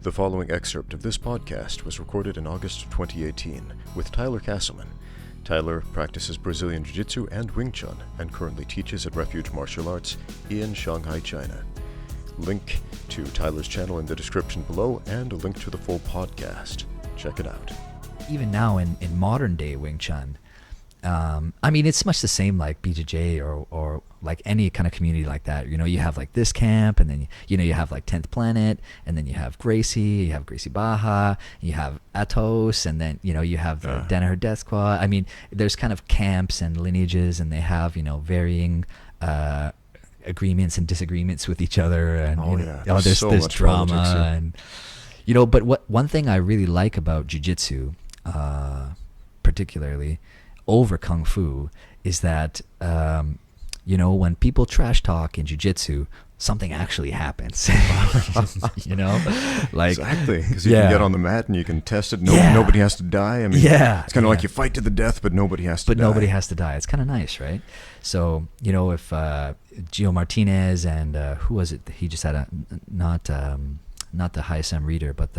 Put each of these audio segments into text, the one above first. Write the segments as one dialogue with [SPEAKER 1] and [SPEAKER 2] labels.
[SPEAKER 1] The following excerpt of this podcast was recorded in August 2018 with Tyler Casselman. Tyler practices Brazilian Jiu-Jitsu and Wing Chun and currently teaches at Refuge Martial Arts in Shanghai, China. Link to Tyler's channel in the description below and a link to the full podcast. Check it out.
[SPEAKER 2] Even now in modern day Wing Chun, I mean, it's much the same like BJJ or like any kind of community like that. You know, you have like this camp, and then, you know, you have like 10th Planet, and then you have Gracie, you have Gracie Baja, you have Atos, and then, you know, you have the Danaher Death Squad. I mean, there's kind of camps and lineages, and they have, you know, varying agreements and disagreements with each other. And there's
[SPEAKER 1] so
[SPEAKER 2] there's
[SPEAKER 1] much
[SPEAKER 2] drama
[SPEAKER 1] politics here.
[SPEAKER 2] and, you know, but one thing I really like about Jiu-Jitsu, particularly over Kung Fu, is that, you know, when people trash talk in Jiu-Jitsu, something actually happens. You know, like
[SPEAKER 1] exactly, because you can get on the mat and you can test it. Nobody has to die. I mean, it's kind of like you fight to the death, but nobody has to die.
[SPEAKER 2] Nobody has to die. It's kind of nice, right? So, you know, if Gio Martinez and who was it? He just had a not the high SM reader, but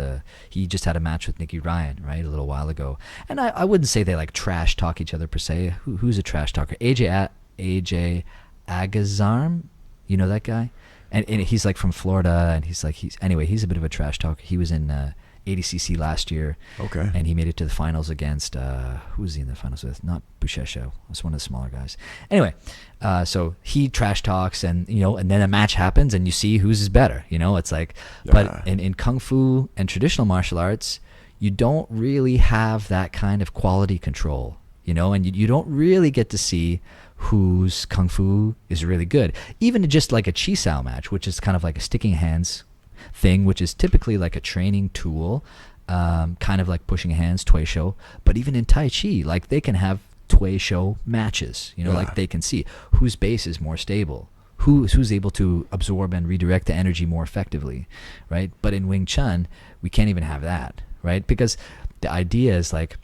[SPEAKER 2] he just had a match with Nicky Ryan, right, a little while ago. And I wouldn't say they like trash talk each other per se. Who's a trash talker? AJ Agazarm, you know that guy? And he's like from Florida, and he's a bit of a trash talker. He was in ADCC last year. Okay. And he made it to the finals against, who was he in the finals with? Not Bushesho. It's one of the smaller guys. Anyway, so he trash talks, and, you know, and then a match happens and you see whose is better. You know, it's like, but in Kung Fu and traditional martial arts, you don't really have that kind of quality control, you know, and you don't really get to see whose Kung Fu is really good. Even just like a Chi Sao match, which is kind of like a sticking hands thing, which is typically like a training tool, kind of like pushing hands, Tui Shou. But even in Tai Chi, like they can have Tui Shou matches, you know, like they can see whose base is more stable, who's able to absorb and redirect the energy more effectively, right? But in Wing Chun, we can't even have that, right? Because the idea is that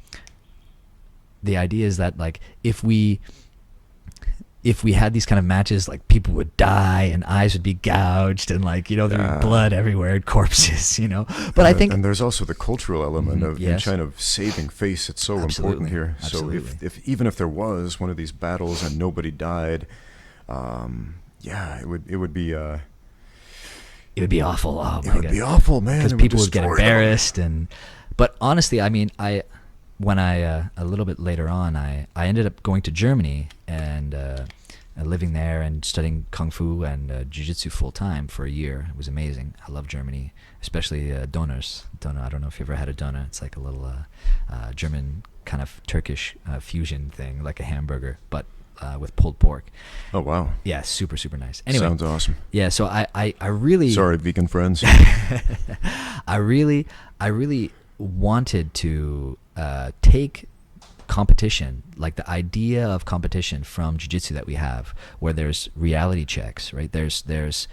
[SPEAKER 2] like if we had these kind of matches, like people would die and eyes would be gouged and, like, you know, there'd be blood everywhere and corpses, you know. But I think,
[SPEAKER 1] and there's also the cultural element of in China of saving face. It's so important here.
[SPEAKER 2] Absolutely.
[SPEAKER 1] So if even if there was one of these battles and nobody died, it would be
[SPEAKER 2] awful. Oh my God.
[SPEAKER 1] It would be awful, man.
[SPEAKER 2] Because people would get embarrassed. But honestly, I mean, when I a little bit later on, I ended up going to Germany and living there and studying Kung Fu and Jiu-Jitsu full time for a year. It was amazing. I love Germany, especially Döners. I don't know if you ever had a Döner. It's like a little German kind of Turkish fusion thing, like a hamburger, but with pulled pork.
[SPEAKER 1] Oh, wow.
[SPEAKER 2] Yeah, super, super nice. Anyway,
[SPEAKER 1] sounds awesome.
[SPEAKER 2] Yeah, so I really...
[SPEAKER 1] Sorry, vegan friends.
[SPEAKER 2] I really wanted to take competition, like the idea of competition from jiu-jitsu that we have, where there's reality checks, right? There's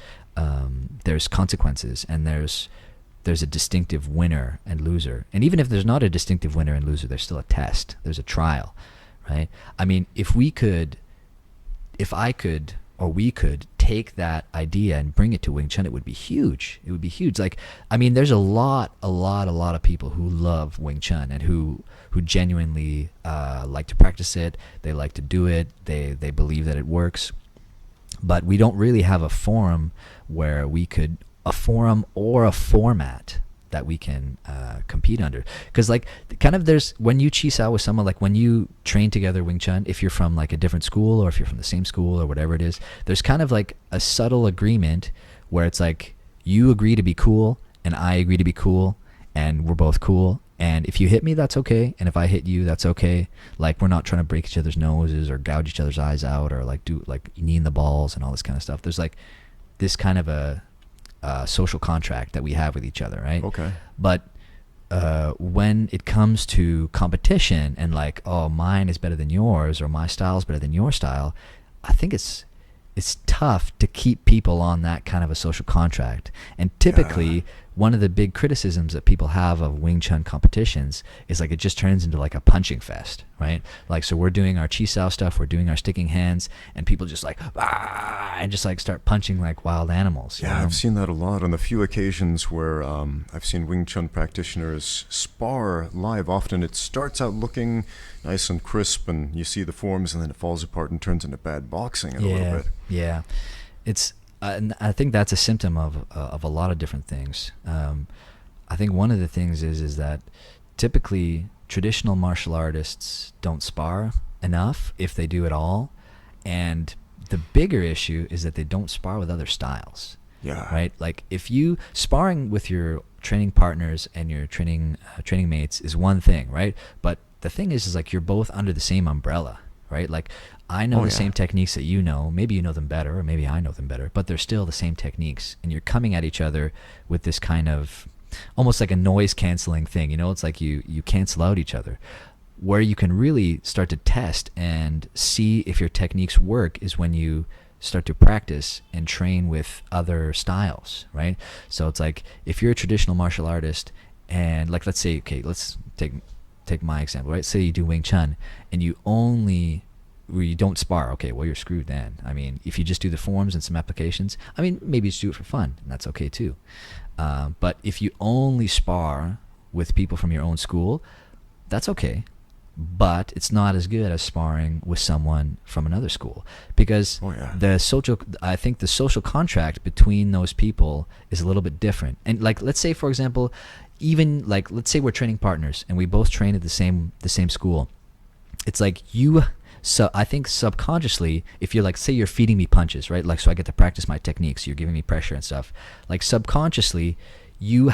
[SPEAKER 2] consequences, and there's a distinctive winner and loser. And even if there's not a distinctive winner and loser, there's still a test. There's a trial, right? I mean, if we could take that idea and bring it to Wing Chun, it would be huge. It would be huge. Like, I mean, there's a lot of people who love Wing Chun and who genuinely like to practice it. They like to do it. They believe that it works. But we don't really have a forum a forum or a format that we can compete under. Because, like, kind of there's, when you Chi Sao with someone, like when you train together Wing Chun, if you're from like a different school or if you're from the same school or whatever it is, there's kind of like a subtle agreement where it's like you agree to be cool and I agree to be cool and we're both cool. And if you hit me, that's okay. And if I hit you, that's okay. Like, we're not trying to break each other's noses or gouge each other's eyes out or like do like knee in the balls and all this kind of stuff. There's like this kind of a social contract that we have with each other, right?
[SPEAKER 1] Okay.
[SPEAKER 2] But when it comes to competition and like, oh, mine is better than yours or my style is better than your style, I think it's tough to keep people on that kind of a social contract. And typically one of the big criticisms that people have of Wing Chun competitions is like it just turns into like a punching fest, right? Like, so we're doing our chi sao stuff, we're doing our sticking hands, and people just like, and just like start punching like wild animals.
[SPEAKER 1] Yeah, I've seen that a lot on the few occasions where I've seen Wing Chun practitioners spar live. Often it starts out looking nice and crisp, and you see the forms, and then it falls apart and turns into bad boxing in a little bit.
[SPEAKER 2] Yeah, it's. And I think that's a symptom of a lot of different things. I think one of the things is that typically traditional martial artists don't spar enough, if they do at all. And the bigger issue is that they don't spar with other styles.
[SPEAKER 1] Yeah.
[SPEAKER 2] Right? Like if you sparring with your training partners and your training mates is one thing, right? But the thing is like you're both under the same umbrella, right? Like I know the same techniques that you know. Maybe you know them better, or maybe I know them better, but they're still the same techniques. And you're coming at each other with this kind of almost like a noise canceling thing. You know, it's like you cancel out each other. Where you can really start to test and see if your techniques work is when you start to practice and train with other styles, right? So it's like if you're a traditional martial artist and like, let's say, okay, let's take my example, right? Say you do Wing Chun and you don't spar. Okay, well, you're screwed then. I mean, if you just do the forms and some applications, I mean, maybe just do it for fun, and that's okay too. But if you only spar with people from your own school, that's okay. But it's not as good as sparring with someone from another school, because I think the social contract between those people is a little bit different. And like, let's say, for example, even like, let's say we're training partners and we both train at the same school. It's like so I think subconsciously, if you're like, say you're feeding me punches, right? Like, so I get to practice my techniques, you're giving me pressure and stuff. Like subconsciously, you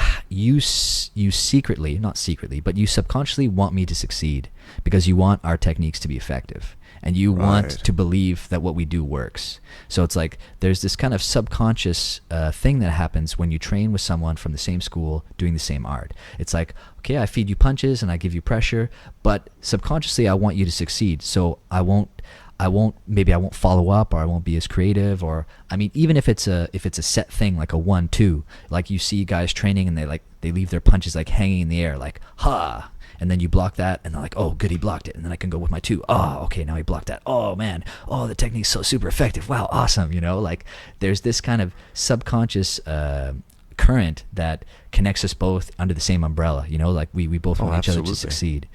[SPEAKER 2] secretly, not secretly, but you subconsciously want me to succeed because you want our techniques to be effective. And you want to believe that what we do works. So it's like there's this kind of subconscious thing that happens when you train with someone from the same school doing the same art. It's like, okay, I feed you punches and I give you pressure, but subconsciously I want you to succeed. So I won't follow up, or I won't be as creative, or I mean, even if it's a set thing like a 1-2, like you see guys training and they leave their punches like hanging in the air, like ha. And then you block that, and they're like, oh, good, he blocked it. And then I can go with my 2. Oh, okay, now he blocked that. Oh, man. Oh, the technique's so super effective. Wow, awesome. You know, like there's this kind of subconscious current that connects us both under the same umbrella. You know, like we both want each other to succeed.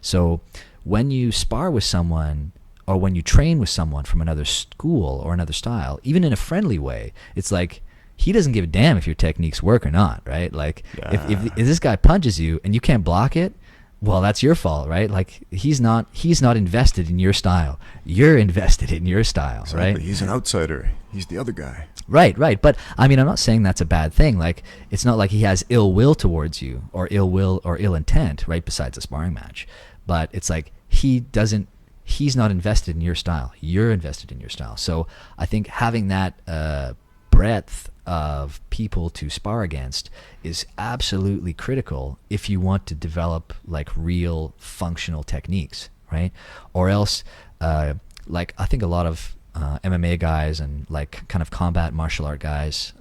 [SPEAKER 2] So when you spar with someone, or when you train with someone from another school or another style, even in a friendly way, it's like, he doesn't give a damn if your techniques work or not, right? Like if this guy punches you and you can't block it, well, that's your fault, right? Like he's not invested in your style. You're invested in your style, right?
[SPEAKER 1] He's an outsider. He's the other guy.
[SPEAKER 2] Right. But I mean, I'm not saying that's a bad thing. Like it's not like he has ill will towards you, or ill will or ill intent, right? Besides a sparring match, but it's like he's not invested in your style. You're invested in your style. So I think having that breadth of people to spar against is absolutely critical if you want to develop like real functional techniques, right? Or else, like I think a lot of MMA guys and like kind of combat martial art guys,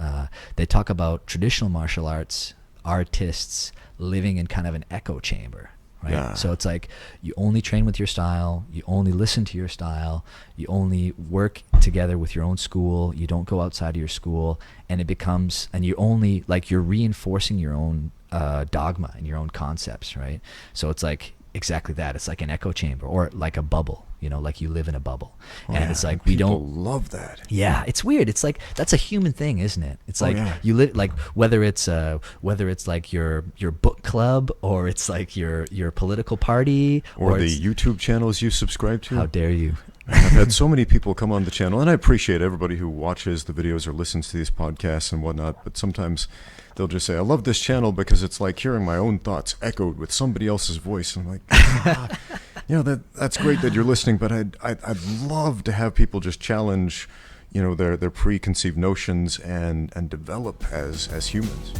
[SPEAKER 2] they talk about traditional martial arts artists living in kind of an echo chamber. Right? Yeah. So it's like you only train with your style, you only listen to your style, you only work together with your own school, you don't go outside of your school, and it becomes, and you only, like you're reinforcing your own dogma and your own concepts, right? So it's like exactly that. It's like an echo chamber, or like a bubble, you know, like you live in a bubble. And it's like
[SPEAKER 1] people love that.
[SPEAKER 2] Yeah, it's weird. It's like that's a human thing, isn't it? It's like you live, like whether it's like your book club, or it's like your political party,
[SPEAKER 1] or the YouTube channels you subscribe to.
[SPEAKER 2] How dare you?
[SPEAKER 1] I've had so many people come on the channel, and I appreciate everybody who watches the videos or listens to these podcasts and whatnot, but sometimes they'll just say, I love this channel because it's like hearing my own thoughts echoed with somebody else's voice. And I'm like, you know, that's great that you're listening, but I'd love to have people just challenge, you know, their preconceived notions and develop as humans.